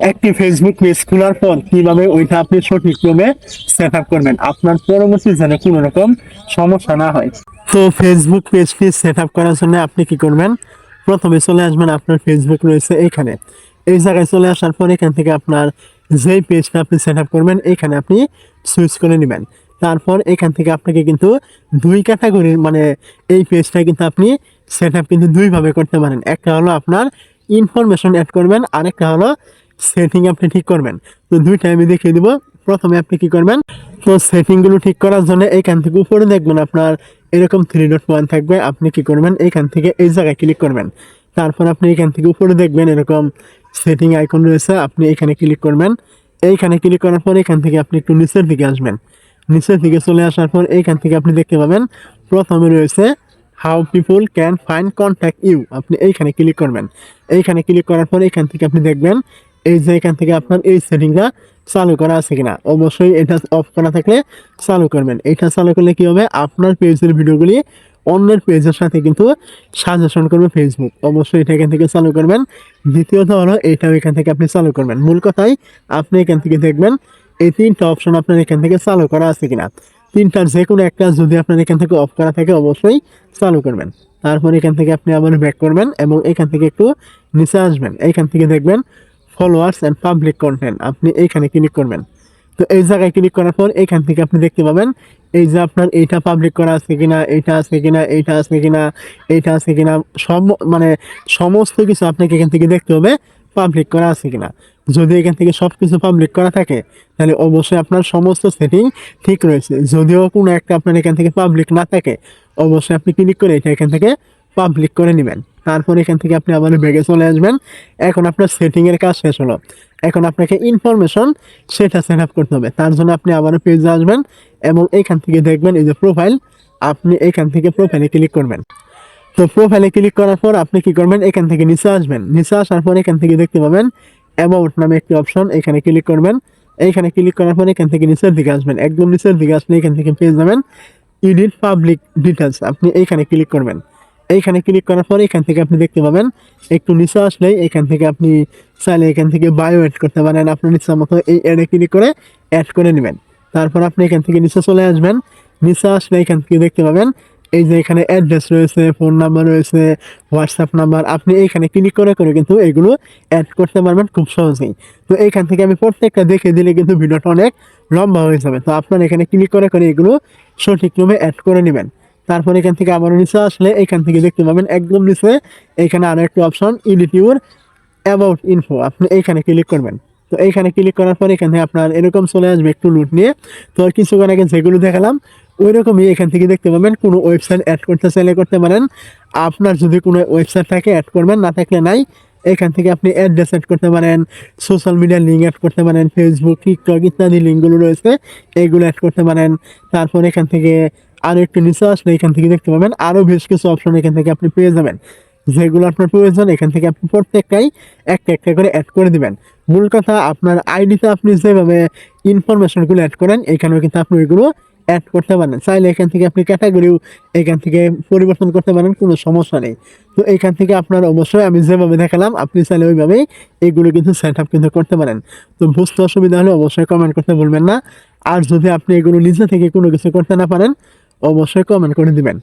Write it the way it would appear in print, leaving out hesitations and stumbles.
একটি Facebook page খোলার পর কিভাবে ওইটা আপনি সঠিকভাবে সেট আপ করবেন আপনার পরবর্তী যেন কোনো রকম সমস্যা না হয়। তো ফেসবুক পেজটি সেট আপ করার জন্য আপনি কি করবেন, প্রথমে চলে আসবেন আপনার ফেসবুক রয়েছে এখানে, এই জায়গায় চলে আসার পর এখান থেকে আপনার যেই পেজটা আপনি সেট আপ করবেন এখানে আপনি সুইচ করে নেবেন। তারপর এখান থেকে আপনাকে কিন্তু দুই ক্যাটাগরির মানে এই পেজটা কিন্তু আপনি সেট আপ কিন্তু দুইভাবে করতে পারেন। একটা হলো আপনার ইনফরমেশন অ্যাড করবেন, আরেকটা হলো সেটিং আপনি ঠিক করবেন। তো দুইটা আমি দেখিয়ে দিব। প্রথমে আপনি কি করবেন, তো সেটিংগুলো ঠিক করার জন্য এখান থেকে উপরে দেখবেন আপনার এরকম 3.1 থাকবে। আপনি কি করবেন, এখান থেকে এই জায়গায় ক্লিক করবেন। তারপর আপনি এখান থেকে উপরে দেখবেন এরকম সেটিং আইকন রয়েছে, আপনি এখানে ক্লিক করবেন। এইখানে ক্লিক করার পর এখান থেকে আপনি একটু নিচের দিকে আসবেন। নিচের দিকে চলে আসার পর এইখান থেকে আপনি দেখতে পাবেন প্রথমে রয়েছে how people can find contact you, আপনি এইখানে ক্লিক করবেন। এইখানে ক্লিক করার পর এখান থেকে আপনি দেখবেন এই যে এখান থেকে আপনার এই সেটিংটা চালু করা আছে কিনা। অবশ্যই এটা অফ করা থাকলে চালু করবেন। এটা চালু করলে কি হবে, আপনার পেজের ভিডিওগুলি অন্যের পেজের সাথে কিন্তু সাজেশন করবে ফেসবুক। অবশ্যই এটা এখান থেকে চালু করবেন। দ্বিতীয়ত হলো এটাও এখান থেকে আপনি চালু করবেন। মূল কথাই আপনি এখান থেকে দেখবেন এই তিনটা অপশন আপনার এখান থেকে চালু করা আছে কিনা। তিনটার যে কোনো একটা যদি আপনার এখান থেকে অফ করা থাকে অবশ্যই চালু করবেন। তারপর এখান থেকে আপনি আবার ব্যাক করবেন এবং এখান থেকে একটু নিচে আসবেন। এইখান থেকে দেখবেন ফলোয়ার্স অ্যান্ড পাবলিক কন্টেন্ট, আপনি এইখানে ক্লিক করবেন। তো এই জায়গায় ক্লিক করার পর এখান থেকে আপনি দেখতে পাবেন এই যে আপনার এইটা পাবলিক করা আছে কিনা, এইটা আছে কিনা, এইটা আছে কিনা, এইটা আছে কিনা, সব মানে সমস্ত কিছু আপনাকে এখান থেকে দেখতে হবে পাবলিক করা আছে কিনা। যদি এখান থেকে সব কিছু পাবলিক করা থাকে তাহলে অবশ্যই আপনার সমস্ত সেটিং ঠিক রয়েছে। যদিও কোনো একটা আপনার এখান থেকে পাবলিক না থাকে অবশ্যই আপনি ক্লিক করে এটা এখান থেকে পাবলিক করে নেবেন। তারপর এখান থেকে আপনি আবার ব্যাগে চলে আসবেন। এখন আপনার সেটিংয়ের কাজ শেষ হলো। এখন আপনাকে ইনফরমেশন সেটা সেট আপ করতে হবে। তার জন্য আপনি আবারও পেজে আসবেন এবং এখান থেকে দেখবেন এই যে প্রোফাইল, আপনি এখান থেকে প্রোফাইলে ক্লিক করবেন। তো প্রোফাইলে ক্লিক করার পর আপনি কি করবেন, এখান থেকে নিচে আসবেন। নিচে আসার পর এখান থেকে দেখতে পাবেন অ্যাবাউট নামে একটি অপশন, এখানে ক্লিক করবেন। এইখানে ক্লিক করার পর এখান থেকে নিচের দিকে আসবেন। একদম নিচের দিকে আসলে এখান থেকে পেয়ে যাবেন এডিট পাবলিক ডিটেলস, আপনি এইখানে ক্লিক করবেন। এইখানে ক্লিক করার পর এখান থেকে আপনি দেখতে পাবেন একটু নিচে আসলেই এখান থেকে আপনি চাইলে এখান থেকে বায়ো অ্যাড করতে পারেন। আপনার ইচ্ছা মতো এই অ্যাডে ক্লিক করে অ্যাড করে নেবেন। তারপর আপনি এখান থেকে নিচে চলে আসবেন। নিচে আসলে এখান থেকে দেখতে পাবেন এই যে এখানে অ্যাড্রেস রয়েছে, ফোন নাম্বার রয়েছে, হোয়াটসঅ্যাপ নাম্বার, আপনি এইখানে ক্লিক করে করে কিন্তু এগুলো অ্যাড করতে পারবেন খুব সহজেই। তো এইখান থেকে আমি প্রত্যেকটা দেখে দিলে কিন্তু ভিডিওটা অনেক লম্বা হয়ে যাবে। তো আপনার এখানে ক্লিক করে করে এগুলো সঠিকভাবে অ্যাড করে নেবেন। তারপর এখান থেকে আবার নিচে আসলে এখান থেকে দেখতে পাবেন একদম নিচে এখানে আরো একটা option edit your about info, আপনি এইখানে ক্লিক করবেন। তো এইখানে ক্লিক করার পর এখানে আপনার এরকম চলে আসবে একটু লুট নিয়ে। তো কিছুক্ষণ আগে যেগুলো দেখালাম ওই রকমই এখান থেকে দেখতে পাবেন কোনো ওয়েবসাইট অ্যাড করতে চাইলে করতে পারেন। আপনার যদি কোনো ওয়েবসাইট থাকে অ্যাড করবেন, না থাকলে নাই। এখান থেকে আপনি অ্যাড্রেস অ্যাড করতে পারেন, সোশ্যাল মিডিয়ার লিঙ্ক অ্যাড করতে পারেন, ফেসবুক, টিকটক ইত্যাদি লিঙ্কগুলো রয়েছে এইগুলো অ্যাড করতে পারেন। তারপর এখান থেকে আরও একটু নিচে আসলে এখান থেকে দেখতে পাবেন আরও বেশ কিছু অপশন এখান থেকে আপনি পেয়ে যাবেন। যেগুলো আপনার প্রয়োজন এখান থেকে আপনি প্রত্যেকটাই একটা একটা করে অ্যাড করে দিবেন। মূল কথা আপনার আইডিতে আপনি যেভাবে ইনফরমেশনগুলো অ্যাড করেন এখানেও কিন্তু আপনি ওইগুলো অ্যাড করতে পারেন। চাইলে এখান থেকে আপনি ক্যাটাগরিও এখান থেকে পরিবর্তন করতে পারেন, কোনো সমস্যা নেই। তো এখান থেকে আপনার অবশ্যই আমি যেভাবে দেখালাম আপনি চাইলে ওইভাবেই এগুলো কিন্তু সেট আপ কিন্তু করতে পারেন। তো বুঝতে অসুবিধা হলে অবশ্যই কমেন্ট করতে ভুলবেন না। আর যদি আপনি এগুলো নিজে থেকে কোনো কিছু করতে না পারেন অবশ্যই কমেন্ট করে দিবেন।